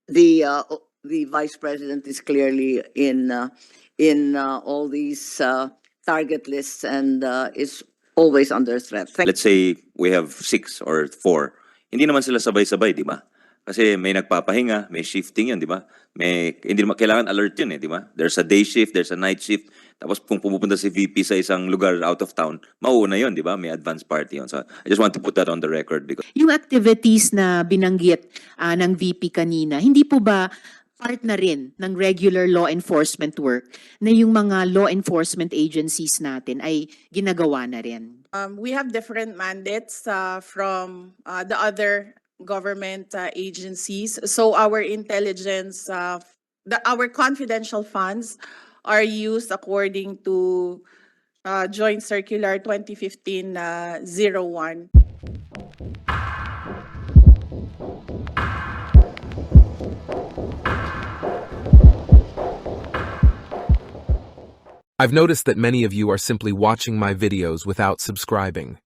the vice president is clearly in all these target lists and is always under threat. Let's say we have 6 or 4. Hindi naman sila sabay-sabay, di ba? Kasi may nagpapahinga, may shifting yun, di ba? Hindi naman kailangan alert yun, di ba? There's a day shift, there's a night shift. Tapos kung pumupunta si VP sa isang lugar out of town, mauuna yun, di ba? May advance party yun. So I just want to put that on the record because Yung activities na binanggit ng VP kanina, hindi po ba part na rin ng regular law enforcement work na yung mga law enforcement agencies natin ay ginagawa na rin? We have different mandates from the other government agencies. So our intelligence, our confidential funds are used according to Joint Circular 2015-01. I've noticed that many of you are simply watching my videos without subscribing.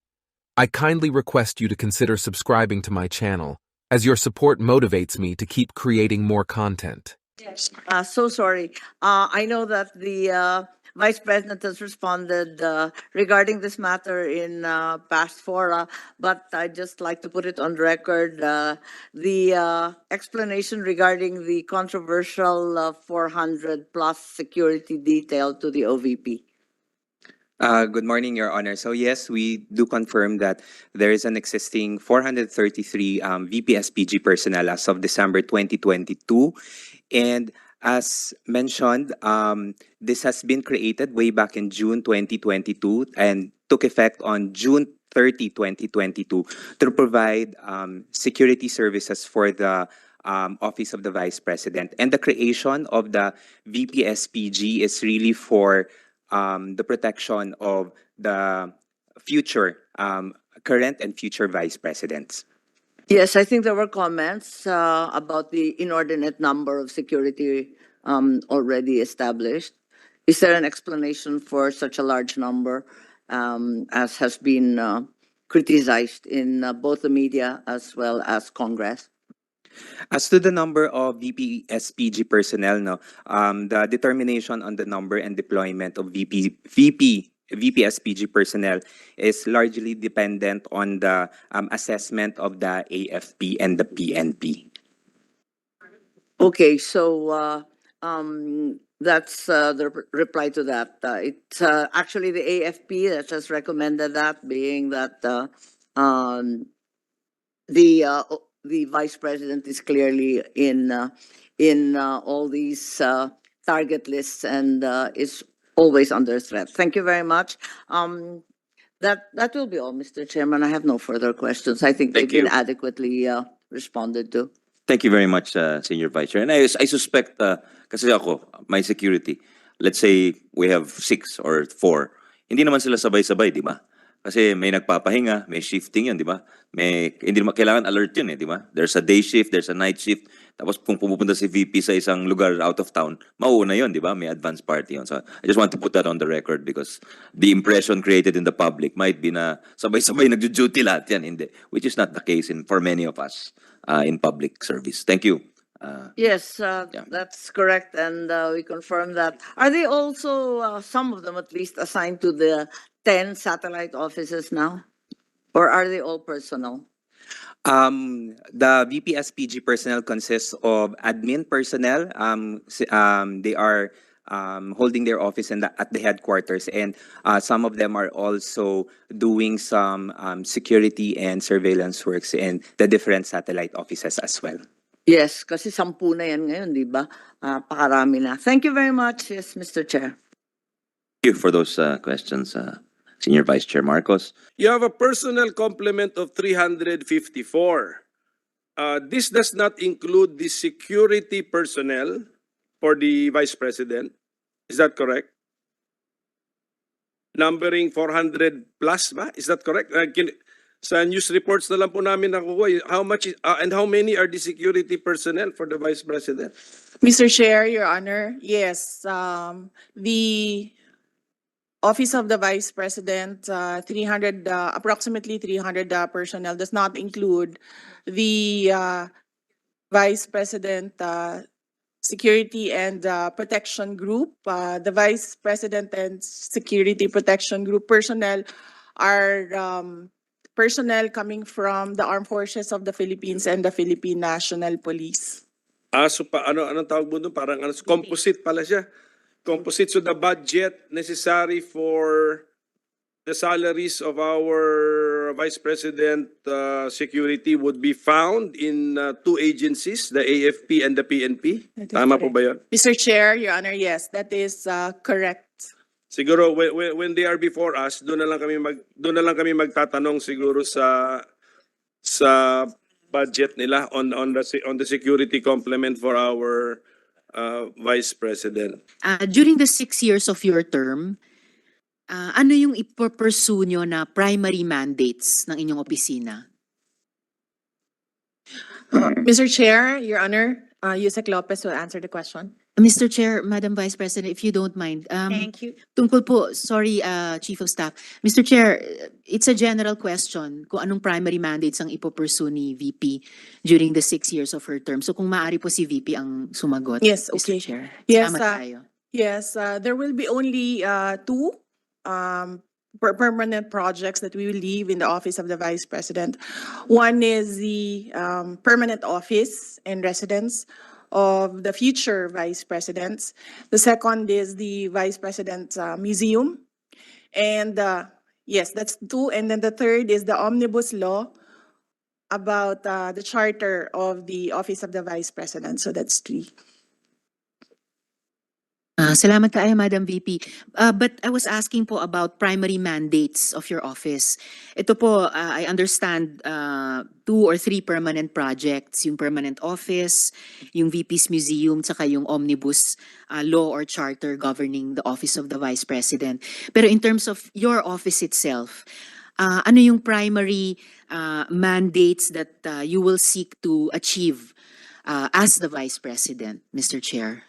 I kindly request you to consider subscribing to my channel, as your support motivates me to keep creating more content. So sorry. I know that the Vice President has responded regarding this matter in past fora, but I'd just like to put it on record, the explanation regarding the controversial 400-plus security detail to the OVP. Good morning, Your Honor. So yes, we do confirm that there is an existing 433 VPSPG personnel as of December 2022. And as mentioned, this has been created way back in June 2022 and took effect on June 30, 2022 to provide security services for the Office of the Vice President. And the creation of the VPSPG is really for the protection of the future, current and future Vice Presidents. Yes, I think there were comments about the inordinate number of security already established. Is there an explanation for such a large number, as has been criticized in both the media as well as Congress? As to the number of VPSPG personnel, the determination on the number and deployment of VPSPG personnel is largely dependent on the assessment of the AFP and the PNP. Okay, so that's the reply to that. It's actually the AFP that has recommended that, being that the Vice President is clearly in all these target lists and is always under threat. Thank you very much. That will be all, Mr. Chairman. I have no further questions. I think they've been adequately responded to. thank you very much, Senior Vice Chair. And I suspect, kasi ako, my security, let's say we have 6 or 4. Hindi naman sila sabay-sabay, di ba? Kasi may nagpapahinga, may shifting yun, di ba? Hindi naman kailangan alert yun, di ba? There's a day shift, there's a night shift. Tapos kung pumupunta si VP sa isang lugar out of town, mauuna yun, di ba? May advance party yun. So I just want to put that on the record because the impression created in the public might be na sabay-sabay nagjo-duty lahat yan. Hindi. Which is not the case for many of us in public service. Thank you. Yes, that's correct, and we confirm that. Are they also, some of them at least, assigned to the 10 satellite offices now? Or are they all personal? The VPSPG personnel consists of admin personnel. They are holding their office at the headquarters, and some of them are also doing some security and surveillance works in the different satellite offices as well. Yes, kasi 10 na yan ngayon, di ba? Pakarami na. Thank you very much, yes, Mr. Chair. Thank you for those questions, Senior Vice Chair Marcos. You have a personnel complement of 354. This does not include the security personnel for the Vice President. Is that correct? Numbering 400 plus ba? Is that correct? Sa news reports na lang po namin nakuha, how much and how many are the security personnel for the Vice President? Mr. Chair, Your Honor, yes, the Office of the Vice President, approximately 300 personnel does not include the Vice President Security and Protection Group. The Vice President and Security Protection Group personnel are personnel coming from the Armed Forces of the Philippines and the Philippine National Police. So anong tawag mo doon? Parang composite pala siya. Composite. So the budget necessary for the salaries of our Vice President Security would be found in two agencies, the AFP and the PNP. That is Tama po correct. ba yun? Mr. Chair, Your Honor, yes, that is correct. Siguro when they are before us, doon na lang kami magtatanong siguro sa budget nila on the security complement for our Vice President. During the 6 years of your term, ano yung ipupursue nyo na primary mandates ng inyong opisina? Mr. Chair, Your Honor, Yusek Lopez will answer the question. Mr. Chair, Madam Vice President, if you don't mind. Thank you. Tungkol po, sorry, Chief of Staff. Mr. Chair, it's a general question kung anong primary mandates ang ipupursue ni VP during the 6 years of her term. So kung maaari po si VP ang sumagot. Yes, Mr. okay. Chair. Yes, Salamat tayo. Yes, there will be only two permanent projects that we will leave in the Office of the Vice President. One is the permanent office and residence of the future Vice Presidents. The second is the Vice President's Museum. And yes, that's two. And then the third is the omnibus law about the charter of the Office of the Vice President. So that's three. Salamat kayo, Madam VP. But I was asking po about primary mandates of your office. Ito po, I understand 2 or 3 permanent projects, yung permanent office, yung VP's museum, tsaka yung omnibus law or charter governing the office of the Vice President. Pero in terms of your office itself, ano yung primary mandates that you will seek to achieve as the Vice President, Mr. Chair?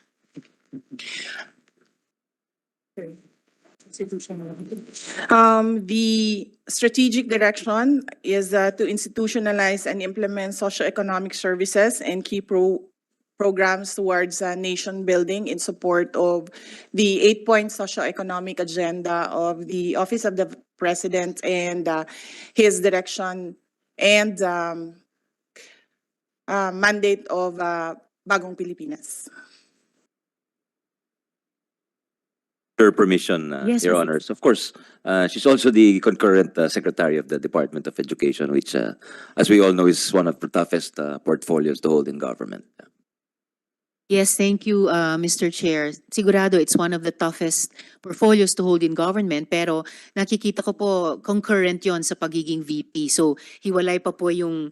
The strategic direction is to institutionalize and implement socioeconomic services and key programs towards nation building in support of the 8-point socioeconomic agenda of the Office of the President and his direction and mandate of Bagong Pilipinas. Her permission, Yes, Your Mr. Honors. Of course, she's also the concurrent Secretary of the Department of Education, which, as we all know, is one of the toughest portfolios to hold in government. Yes, thank you, Mr. Chair. Sigurado, it's one of the toughest portfolios to hold in government, pero nakikita ko po concurrent yon sa pagiging VP. So, hiwalay pa po yung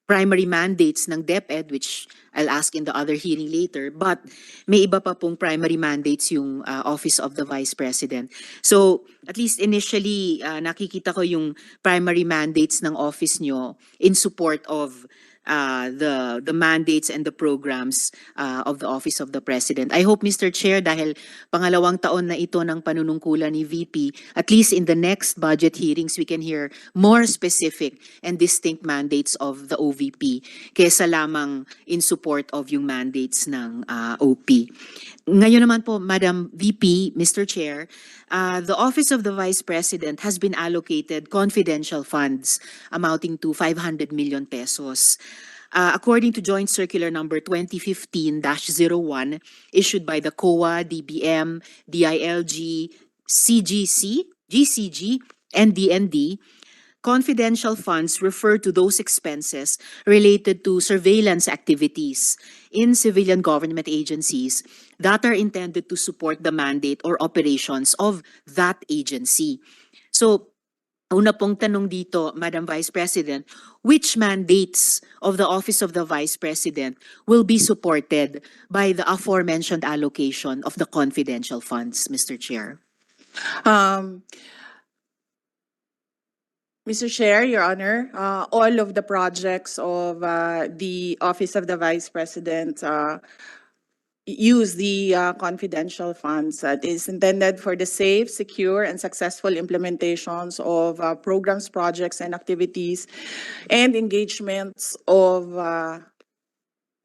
primary mandates ng DepEd, which I'll ask in the other hearing later, but may iba pa pong primary mandates yung Office of the Vice President. So, at least initially, nakikita ko yung primary mandates ng office nyo in support of the mandates and the programs of the Office of the President. I hope, Mr. Chair, dahil pangalawang taon na ito ng panunungkulan ni VP, at least in the next budget hearings, we can hear more specific and distinct mandates of the OVP kesa lamang in support of yung mandates ng OP. Ngayon naman po, Madam VP, Mr. Chair, the Office of the Vice President has been allocated confidential funds amounting to 500 million pesos. According to Joint Circular Number 2015-01 issued by the COA, DBM, DILG, CGC, GCG, and DND, confidential funds refer to those expenses related to surveillance activities in civilian government agencies that are intended to support the mandate or operations of that agency. So, una pong tanong dito, Madam Vice President, which mandates of the Office of the Vice President will be supported by the aforementioned allocation of the confidential funds, Mr. Chair? Mr. Chair, Your Honor, all of the projects of the Office of the Vice President use the confidential funds. It is intended for the safe, secure, and successful implementations of programs, projects, and activities and engagements of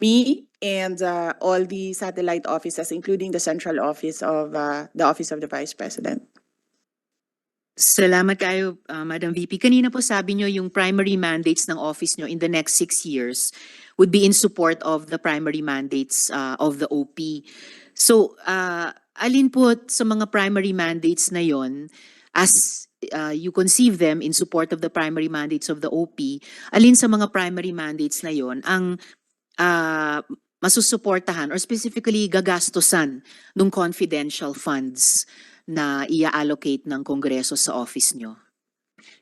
me and all the satellite offices, including the central office of the Office of the Vice President. Salamat kayo, Madam VP. Kanina po sabi nyo yung primary mandates ng office nyo in the next 6 years would be in support of the primary mandates of the OP. So, alin po sa mga primary mandates na yon, as you conceive them in support of the primary mandates of the OP, alin sa mga primary mandates na yon ang masusuportahan or specifically gagastusan ng confidential funds na i-allocate ng Kongreso sa office nyo?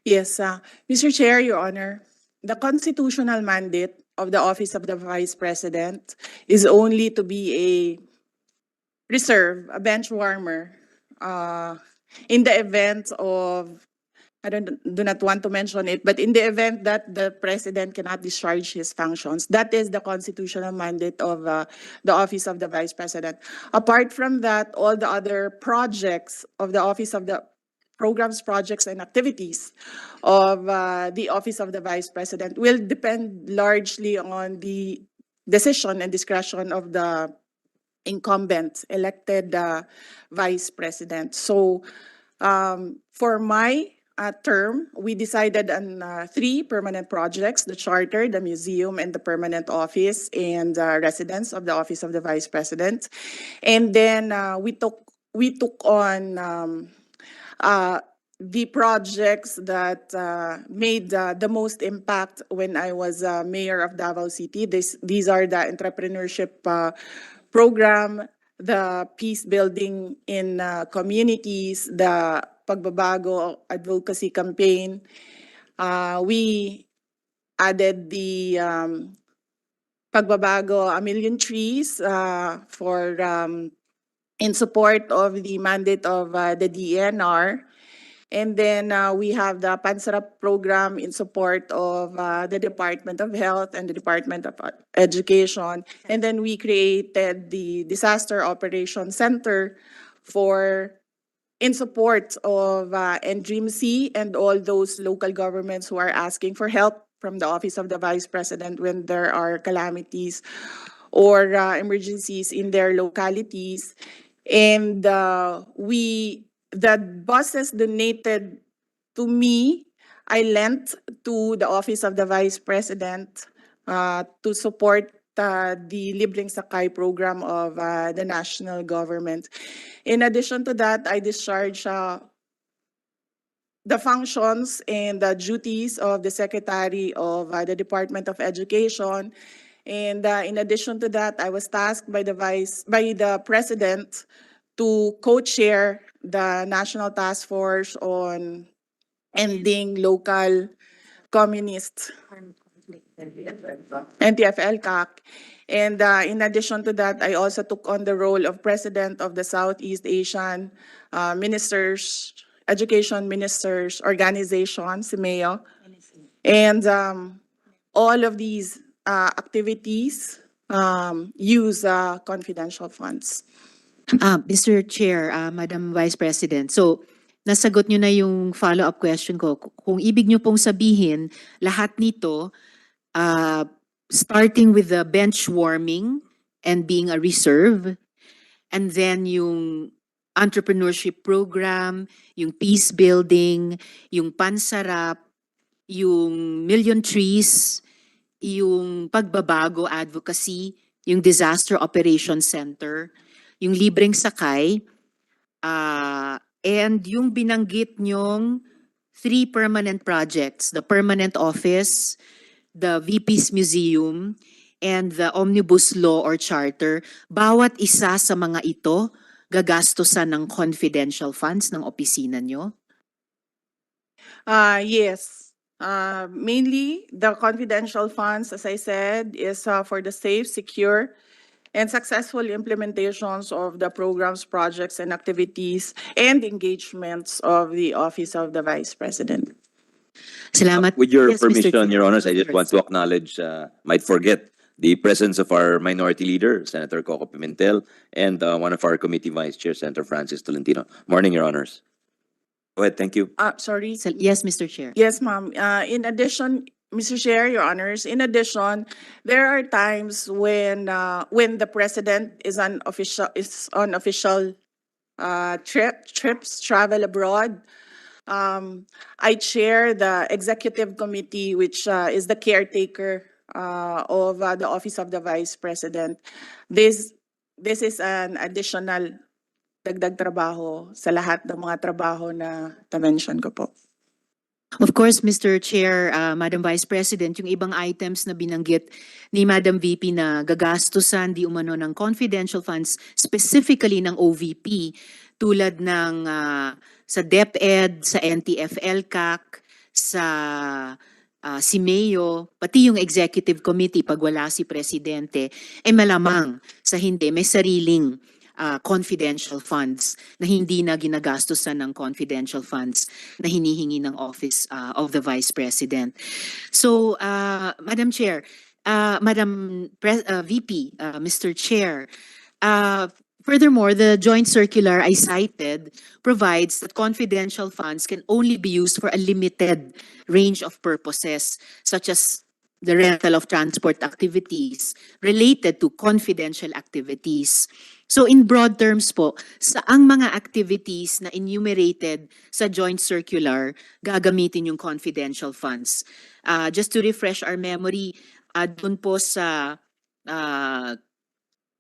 Yes, Mr. Chair, Your Honor, the constitutional mandate of the Office of the Vice President is only to be a reserve, a bench warmer, in the event of, I do not want to mention it, but in the event that the President cannot discharge his functions, that is the constitutional mandate of the Office of the Vice President. Apart from that, all the other projects of the Office of the Programs, Projects, and Activities of the Office of the Vice President will depend largely on the decision and discretion of the incumbent elected Vice President. So for my term, we decided on 3 permanent projects: the charter, the museum, and the permanent office and residence of the Office of the Vice President. And then we took on the projects that made the most impact when I was mayor of Davao City. These are the entrepreneurship program, the peace building in communities, the Pagbabago advocacy campaign. We added the Pagbabago A Million Trees for in support of the mandate of the DNR. And then we have the Pansarap program in support of the Department of Health and the Department of Education. And then we created the Disaster Operations Center in support of NDRIMC and all those local governments who are asking for help from the Office of the Vice President when there are calamities or emergencies in their localities. And the buses donated to me, I lent to the Office of the Vice President to support the Libreng Sakay program of the national government. In addition to that, I discharge the functions and the duties of the Secretary of the Department of Education. And in addition to that, I was tasked by the President to co-chair the National Task Force on Ending Local Communist NTF-LCAC. And in addition to that, I also took on the role of President of the Southeast Asian Education Ministers Organization, SIMEO. And all of these activities use confidential funds. Mr. Chair, Madam Vice President, so nasagot nyo na yung follow-up question ko. Kung ibig nyo pong sabihin, lahat nito, starting with the bench warming and being a reserve, and then yung entrepreneurship program, yung peace building, yung Pansarap, yung Million Trees, yung Pagbabago Advocacy, yung Disaster Operations Center, yung Libreng Sakay, and yung binanggit nyong 3 permanent projects, the permanent office, the VP's Museum, and the Omnibus Law or Charter. Bawat isa sa mga ito, gagastusan ng confidential funds ng opisina nyo? Yes. Mainly, the confidential funds, as I said, is for the safe, secure, and successful implementations of the programs, projects, and activities and engagements of the Office of the Vice President. Salamat. With your Yes, Mr. permission, Chair. Your Honors, I just want to acknowledge, might forget the presence of our minority leader, Senator Koko Pimentel, and one of our committee vice chair, Senator Francis Tolentino. Morning, Your Honors. Go ahead, thank you. Sorry. Yes, Mr. Chair. Yes, ma'am. In addition, Mr. Chair, Your Honors, in addition, there are times when the president is on official travel abroad. I chair the executive committee, which is the caretaker of the office of the vice president. This is an additional dagdag trabaho sa lahat ng mga trabaho na mention ko po. Of course, Mr. Chair, Madam Vice President, yung ibang items na binanggit ni Madam VP na gagastusan di umano ng confidential funds, specifically ng OVP, tulad ng sa DepEd, sa NTF-LCAC, sa CIMEO, pati yung Executive Committee pag wala si Presidente, malamang sa hindi, may sariling confidential funds na hindi na ginagastusan ng confidential funds na hinihingi ng Office of the Vice President. So, Madam Chair, VP, Mr. Chair, furthermore, the joint circular I cited provides that confidential funds can only be used for a limited range of purposes, such as the rental of transport activities related to confidential activities. So in broad terms po, saang mga activities na enumerated sa joint circular gagamitin yung confidential funds? Just to refresh our memory, dun po sa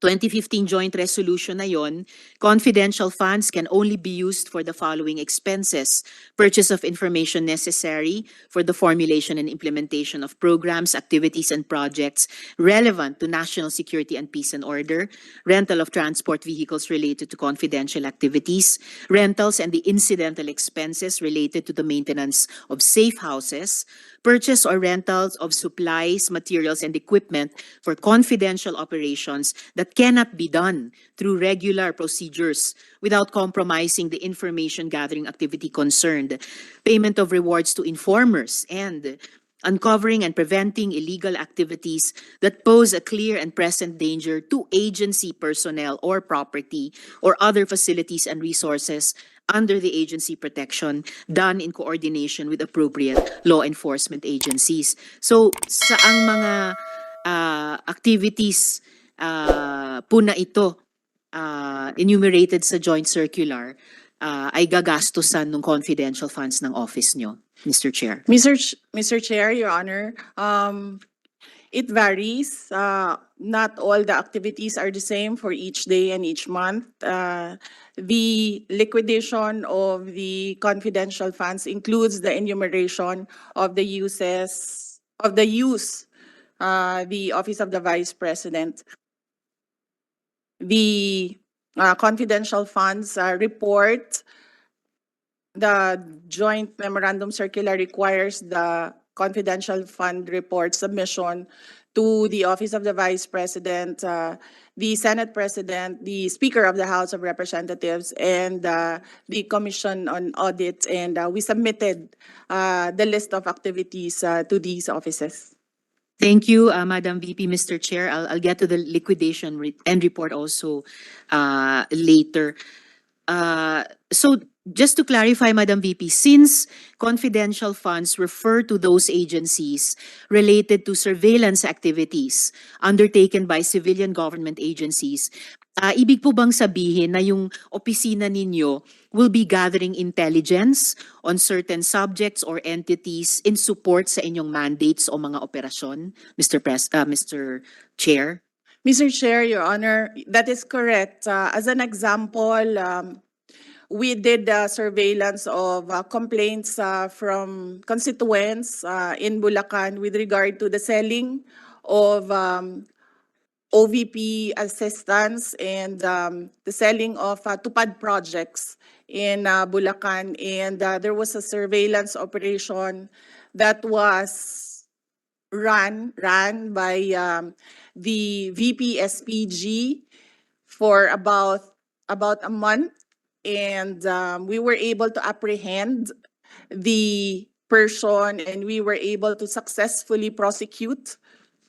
2015 joint resolution na yon, confidential funds can only be used for the following expenses: purchase of information necessary for the formulation and implementation of programs, activities, and projects relevant to national security and peace and order, rental of transport vehicles related to confidential activities, rentals and the incidental expenses related to the maintenance of safe houses, purchase or rentals of supplies, materials, and equipment for confidential operations that cannot be done through regular procedures without compromising the information gathering activity concerned, payment of rewards to informers, and uncovering and preventing illegal activities that pose a clear and present danger to agency personnel or property or other facilities and resources under the agency protection, done in coordination with appropriate law enforcement agencies. So, saang mga activities po na ito enumerated sa joint circular ay gagastusan ng confidential funds ng office nyo, Mr. Chair? Mr. Chair, Your Honor, it varies. Not all the activities are the same for each day and each month. The liquidation of the confidential funds includes the enumeration of the use the Office of the Vice President. The confidential funds report, the joint memorandum circular requires the confidential fund report submission to the Office of the Vice President, the Senate President, the Speaker of the House of Representatives, and the Commission on Audit. And we submitted the list of activities to these offices. Thank you, Madam VP, Mr. Chair. I'll get to the liquidation end report also later. So just to clarify, Madam VP, since confidential funds refer to those agencies related to surveillance activities undertaken by civilian government agencies, ibig po bang sabihin na yung opisina ninyo will be gathering intelligence on certain subjects or entities in support sa inyong mandates o mga operasyon, Mr. Chair? Mr. Chair, Your Honor, that is correct. As an example, we did surveillance of complaints from constituents in Bulacan with regard to the selling of OVP assistance and the selling of tupad projects in Bulacan. And there was a surveillance operation that was run by the VP SPG for about a month. And we were able to apprehend the person, and we were able to successfully prosecute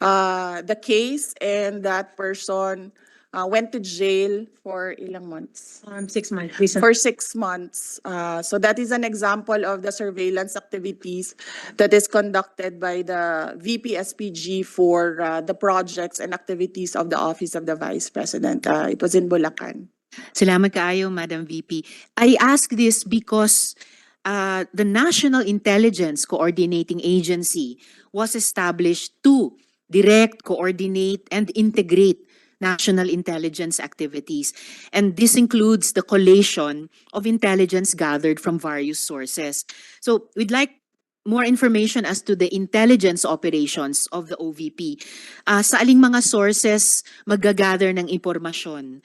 the case, and that person went to jail for ilang months? 6 months. Recent. For 6 months. So that is an example of the surveillance activities that is conducted by the VP-SPG for the projects and activities of the Office of the Vice President. It was in Bulacan. Salamat kaayo, Madam VP. I ask this because the National Intelligence Coordinating Agency was established to direct, coordinate, and integrate national intelligence activities. And this includes the collation of intelligence gathered from various sources. So we'd like more information as to the intelligence operations of the OVP. Sa aling mga sources magagather ng impormasyon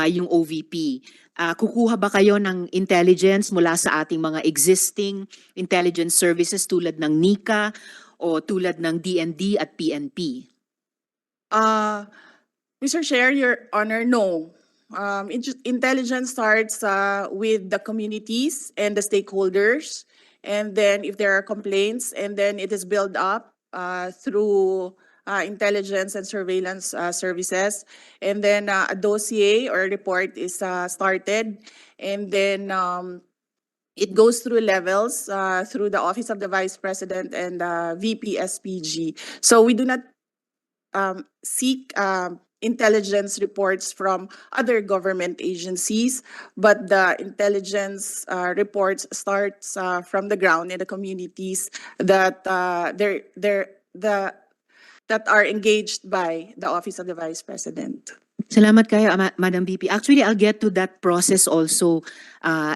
yung OVP? Kukuha ba kayo ng intelligence mula sa ating mga existing intelligence services tulad ng NICA o tulad ng DND at PNP? Mr. Chair, Your Honor, no. Intelligence starts with the communities and the stakeholders, and then if there are complaints, and then it is built up through intelligence and surveillance services, and then a dossier or a report is started, and then it goes through levels through the Office of the Vice President and VP-SPG. So we do not seek intelligence reports from other government agencies, but the intelligence reports starts from the ground in the communities that that are engaged by the Office of the Vice President. Salamat kayo, Madam VP. Actually, I'll get to that process also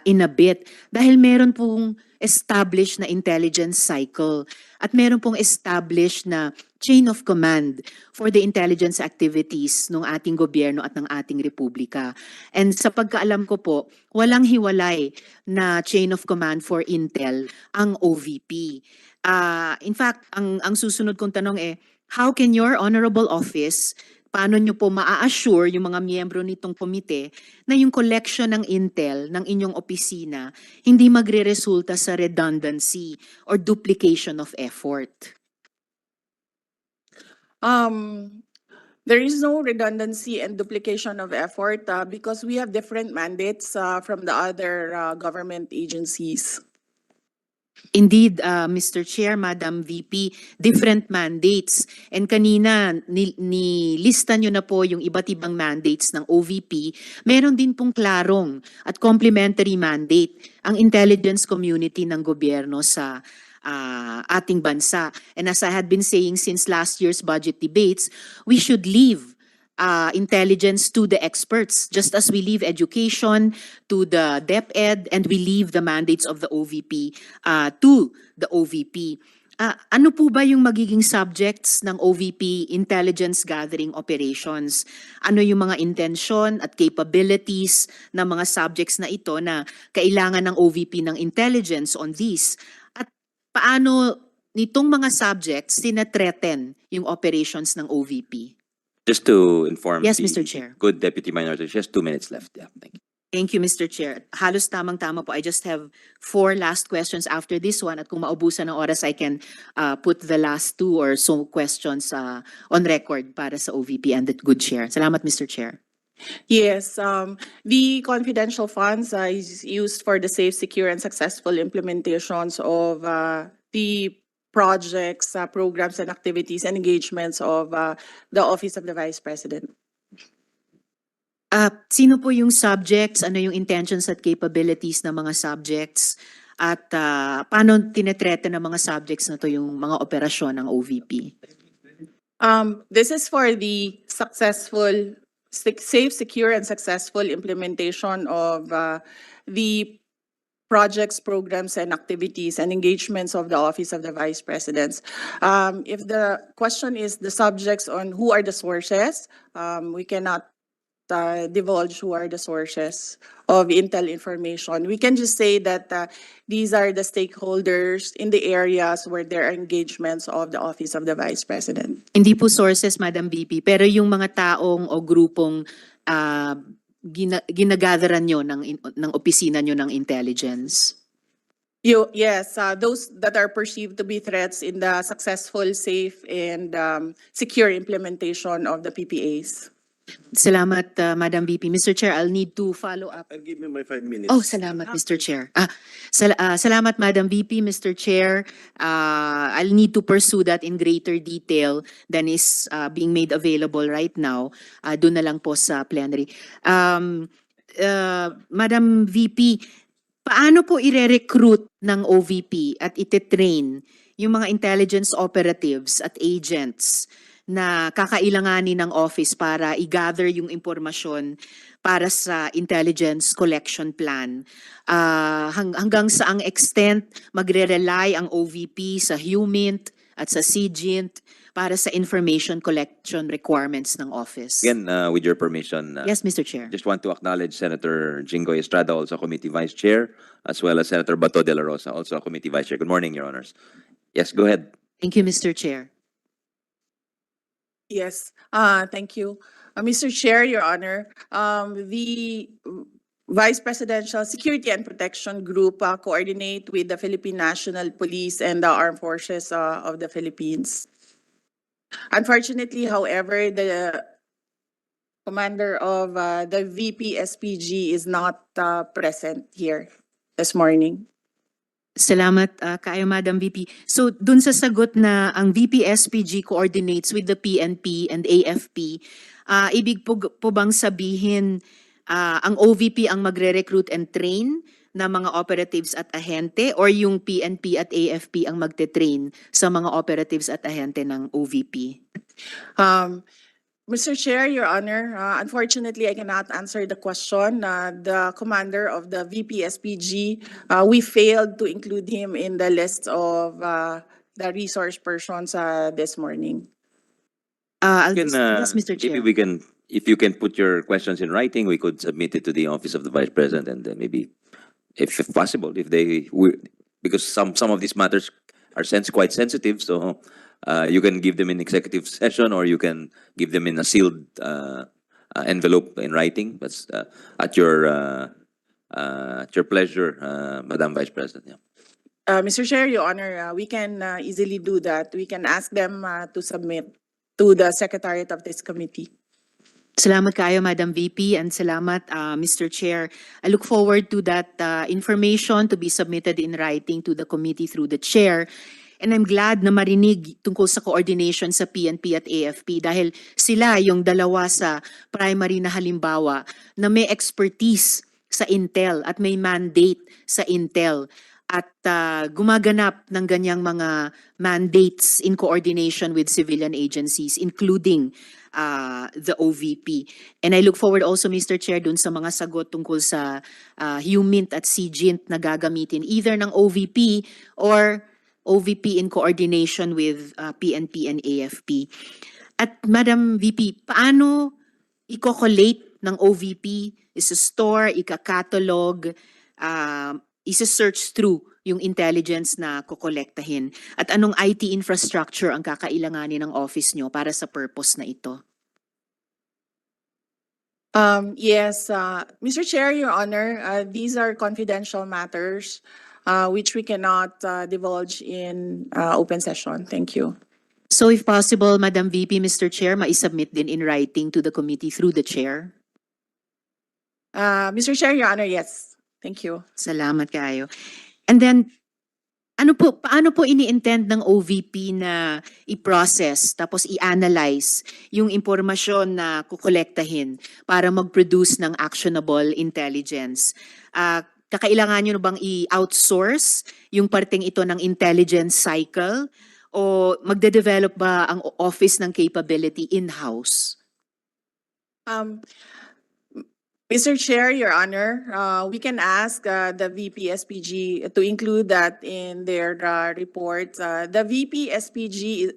in a bit. Dahil meron pong established na intelligence cycle at meron pong established na chain of command for the intelligence activities ng ating gobyerno at ng ating republika. And sa pagkaalam ko po, walang hiwalay na chain of command for Intel ang OVP. In fact, ang susunod kong tanong how can your honorable office, paano nyo po maa-assure yung mga miyembro nitong komite na yung collection ng intel ng inyong opisina hindi magre-resulta sa redundancy or duplication of effort? There is no redundancy and duplication of effort because we have different mandates from the other government agencies. Indeed, Mr. Chair, Madam VP, different mandates. And kanina, nilista nyo na po yung iba't ibang mandates ng OVP. Meron din pong klarong at complementary mandate ang intelligence community ng gobyerno sa ating bansa. And as I had been saying since last year's budget debates, we should leave intelligence to the experts, just as we leave education to the DepEd and we leave the mandates of the OVP to the OVP. Ano po ba yung magiging subjects ng OVP intelligence gathering operations? Ano yung mga intensyon at capabilities ng mga subjects na ito na kailangan ng OVP ng intelligence on these? At paano nitong mga subjects tinathreaten yung operations ng OVP? Just to inform Yes, the Mr. Chair. good Deputy Minority, she has 2 minutes left. Yeah, thank you. Thank you, Mr. Chair. Halos tamang-tama po. I just have 4 last questions after this one. At kung maubusan ng oras, I can put the last 2 or so questions on record para sa OVP and the good chair. Salamat, Mr. Chair. Yes, the confidential funds is used for the safe, secure, and successful implementations of the projects, programs, and activities and engagements of the Office of the Vice President. Sino po yung subjects? Ano yung intentions at capabilities ng mga subjects? At paano tinetrete ng mga subjects na to yung mga operasyon ng OVP? This is for the successful, safe, secure, and successful implementation of the projects, programs, and activities and engagements of the Office of the Vice Presidents. If the question is the subjects on who are the sources, we cannot divulge who are the sources of intel information. We can just say that these are the stakeholders in the areas where there are engagements of the Office of the Vice President. Hindi po sources, Madam VP, pero yung mga taong o grupong ginagatheran nyo ng opisina nyo ng intelligence. Yes, those that are perceived to be threats in the successful, safe, and secure implementation of the PPAs. Salamat, Madam VP. Mr. Chair, I'll need to follow up. I'll give you my 5 minutes. Oh, salamat, Mr. Chair. Salamat, Madam VP, Mr. Chair. I'll need to pursue that in greater detail than is being made available right now. Doon na lang po sa plenary. Madam VP, paano po ire-recruit ng OVP at ite-train yung mga intelligence operatives at agents na kakailanganin ng office para i-gather yung impormasyon para sa intelligence collection plan? Hanggang saang extent magre-rely ang OVP sa HUMINT at sa CGINT para sa information collection requirements ng office? Again, with your permission, Yes, Mr. Chair. just want to acknowledge Senator Jingoy Estrada, also Committee Vice Chair, as well as Senator Bato de la Rosa, also Committee Vice Chair. Good morning, Your Honors. Yes, go ahead. Thank you, Mr. Chair. Yes, thank you. Mr. Chair, Your Honor, the Vice Presidential Security and Protection Group coordinate with the Philippine National Police and the Armed Forces of the Philippines. Unfortunately, however, the commander of the VP SPG is not present here this morning. Salamat kayo, Madam VP. So, dun sa sagot na ang VP SPG coordinates with the PNP and AFP, ibig po bang sabihin ang OVP ang magre-recruit and train na mga operatives at ahente, or yung PNP at AFP ang magte-train sa mga operatives at ahente ng OVP? Mr. Chair, Your Honor, unfortunately, I cannot answer the question. The commander of the VP-SPG, we failed to include him in the list of the resource persons this morning. Yes, Mr. Maybe Chair. we can, if you can put your questions in writing, we could submit it to the Office of the Vice President, and maybe, if possible, if they, because some of these matters are quite sensitive, so you can give them in executive session, or you can give them in a sealed envelope in writing. That's at your pleasure, Madam Vice President. Yeah. Mr. Chair, Your Honor, we can easily do that. We can ask them to submit to the Secretariat of this committee. Salamat kayo, Madam VP, and salamat, Mr. Chair. I look forward to that information to be submitted in writing to the committee through the chair. And I'm glad na marinig tungkol sa coordination sa PNP at AFP dahil sila yung dalawa sa primary na halimbawa na may expertise sa Intel at may mandate sa Intel at gumaganap ng ganyang mga mandates in coordination with civilian agencies, including the OVP. And I look forward also, Mr. Chair, dun sa mga sagot tungkol sa HUMINT at CGINT na gagamitin either ng OVP or OVP in coordination with PNP and AFP. At Madam VP, paano i-collate ng OVP, isa-store, ika-catalog, isa-search through yung intelligence na kukolektahin? At anong IT infrastructure ang kakailanganin ng office nyo para sa purpose na ito? Yes, Mr. Chair, Your Honor, these are confidential matters which we cannot divulge in open session. Thank you. So if possible, Madam VP, Mr. Chair, maisubmit din in writing to the committee through the chair? Mr. Chair, Your Honor, yes. Thank you. Salamat kayo. And then, paano po ini-intend ng OVP na i-process tapos i-analyze yung impormasyon na kukolektahin para mag-produce ng actionable intelligence? Kakailangan nyo bang i-outsource yung parteng ito ng intelligence cycle o magde-develop ba ang office ng capability in-house? Mr. Chair, Your Honor, we can ask the VP SPG to include that in their report. The VP SPG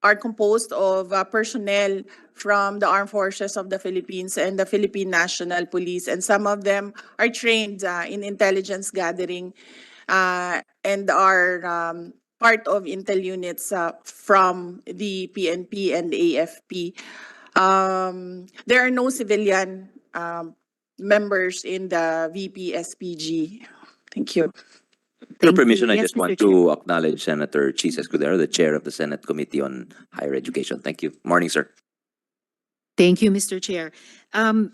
are composed of personnel from the Armed Forces of the Philippines and the Philippine National Police, and some of them are trained in intelligence gathering and are part of intel units from the PNP and AFP. There are no civilian members in the VP SPG. Thank you. With your Thank you. permission, I Yes, just Mr. want Chair. to acknowledge Senator Cheese Escudero, the chair of the Senate Committee on Higher Education. Thank you. Morning, sir. Thank you, Mr. Chair.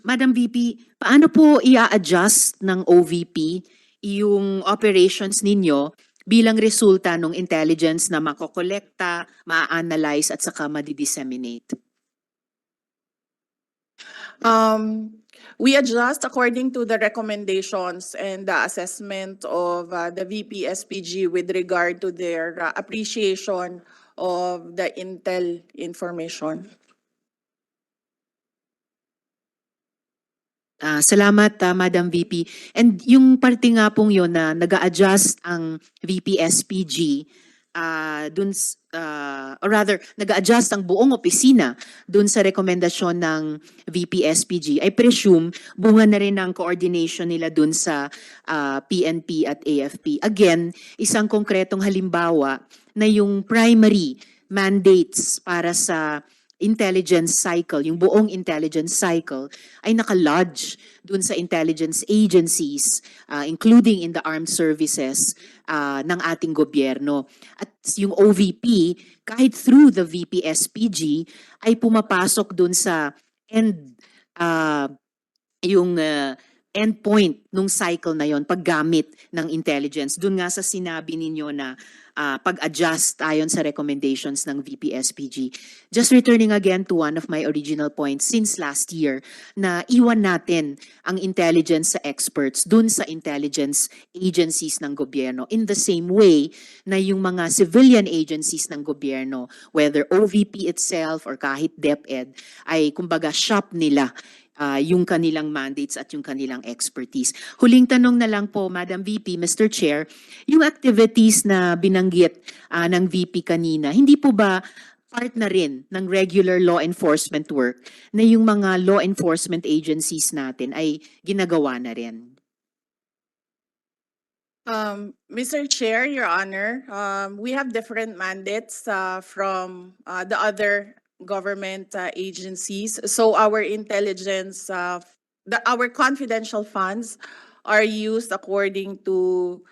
Madam VP, paano po i-adjust ng OVP yung operations ninyo bilang resulta ng intelligence na makokolekta, ma-analyze at saka ma-disseminate? We adjust according to the recommendations and the assessment of the VP-SPG with regard to their appreciation of the intel information. Salamat, Madam VP. And yung parte nga pong yun na nag-a-adjust ang VP-SPG, or rather, nag-a-adjust ang buong opisina dun sa rekomendasyon ng VP-SPG, I presume bunga na rin ang coordination nila dun sa PNP at AFP. Again, isang konkretong halimbawa na yung primary mandates para sa intelligence cycle, yung buong intelligence cycle, ay nakalodge dun sa intelligence agencies, including in the armed services ng ating gobyerno. At yung OVP, kahit through the VP-SPG, ay pumapasok dun sa endpoint nung cycle na yon paggamit ng intelligence. Doon nga sa sinabi ninyo na pag-adjust ayon sa recommendations ng VP-SPG. Just returning again to one of my original points since last year na iwan natin ang intelligence sa experts dun sa intelligence agencies ng gobyerno in the same way na yung mga civilian agencies ng gobyerno, whether OVP itself or kahit DepEd, ay kumbaga shop nila yung kanilang mandates at yung kanilang expertise. Huling tanong na lang po, Madam VP, Mr. Chair, yung activities na binanggit ng VP kanina, hindi po ba part na rin ng regular law enforcement work na yung mga law enforcement agencies natin ay ginagawa na rin? Mr. Chair, Your Honor, we have different mandates from the other government agencies. So our intelligence, our confidential funds are used according to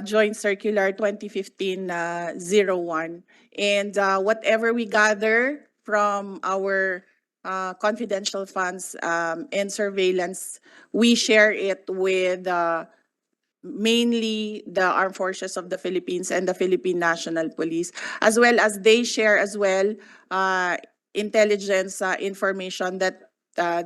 Joint Circular 2015-01. And whatever we gather from our confidential funds and surveillance, we share it with mainly the Armed Forces of the Philippines and the Philippine National Police, as well as they share as well intelligence information that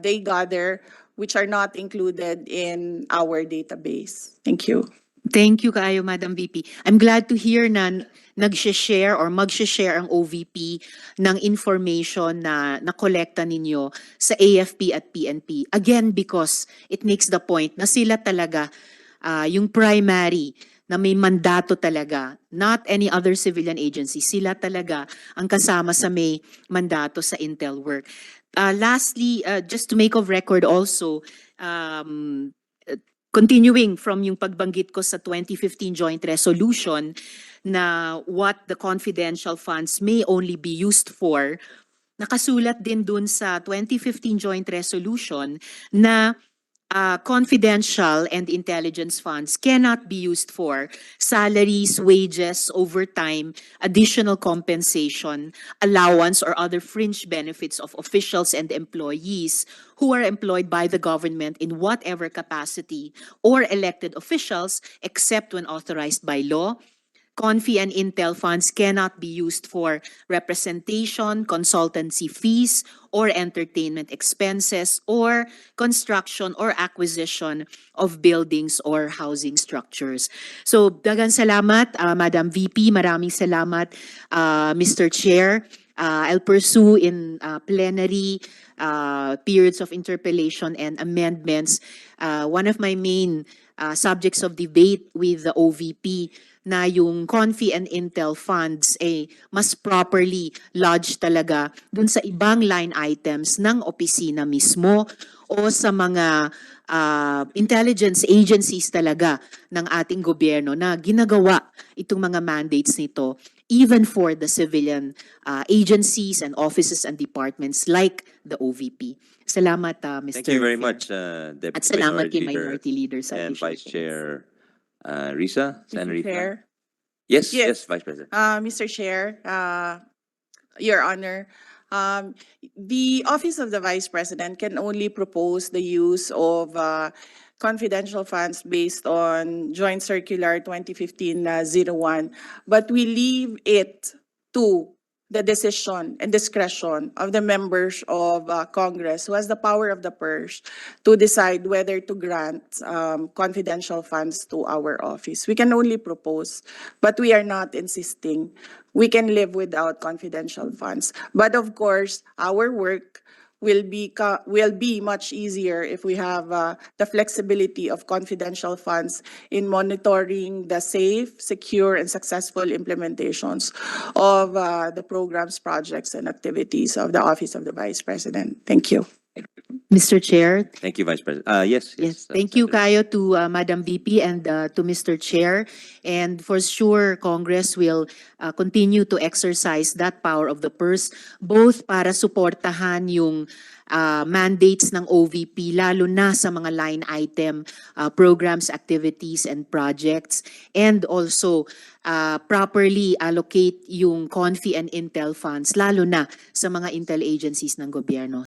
they gather, which are not included in our database. Thank you. Thank you kaayo, Madam VP. I'm glad to hear na nag-share or mag-share ang OVP ng information na nakolekta ninyo sa AFP at PNP. Again, because it makes the point na sila talaga yung primary na may mandato talaga, not any other civilian agency, sila talaga ang kasama sa may mandato sa intel work. Lastly, just to make of record also, continuing from yung pagbanggit ko sa 2015 joint resolution na what the confidential funds may only be used for, nakasulat din dun sa 2015 joint resolution na confidential and intelligence funds cannot be used for salaries, wages, overtime, additional compensation, allowance, or other fringe benefits of officials and employees who are employed by the government in whatever capacity or elected officials except when authorized by law. Confi and Intel funds cannot be used for representation, consultancy fees, or entertainment expenses, or construction or acquisition of buildings or housing structures. So, dagang salamat, Madam VP. Maraming salamat, Mr. Chair. I'll pursue in plenary periods of interpellation and amendments. One of my main subjects of debate with the OVP na yung Confi and Intel funds mas properly lodged talaga dun sa ibang line items ng opisina mismo o sa mga intelligence agencies talaga ng ating gobyerno na ginagawa itong mga mandates nito even for the civilian agencies and offices and departments like the OVP. Salamat, Mr. Thank you very Chair. much, Deputy At salamat kay Minority Minority Leader sa and additional Vice Chair Riza, Mr. Senator. Chair. Yes, Yes. yes, Vice President. Mr. Chair, Your Honor, the Office of the Vice President can only propose the use of confidential funds based on Joint Circular 2015-01, but we leave it to the decision and discretion of the members of Congress who has the power of the purse to decide whether to grant confidential funds to our office. We can only propose, but we are not insisting. We can live without confidential funds. But of course, our work will be much easier if we have the flexibility of confidential funds in monitoring the safe, secure, and successful implementations of the programs, projects, and activities of the Office of the Vice President. Thank you. Mr. Chair, Thank you, Vice President. Yes, yes, thank you, Senator. Kayo, to Madam VP and to Mr. Chair. And for sure, Congress will continue to exercise that power of the purse, both para suportahan yung mandates ng OVP, lalo na sa mga line item programs, activities, and projects, and also properly allocate yung CONFI and Intel funds, lalo na sa mga intel agencies ng gobyerno.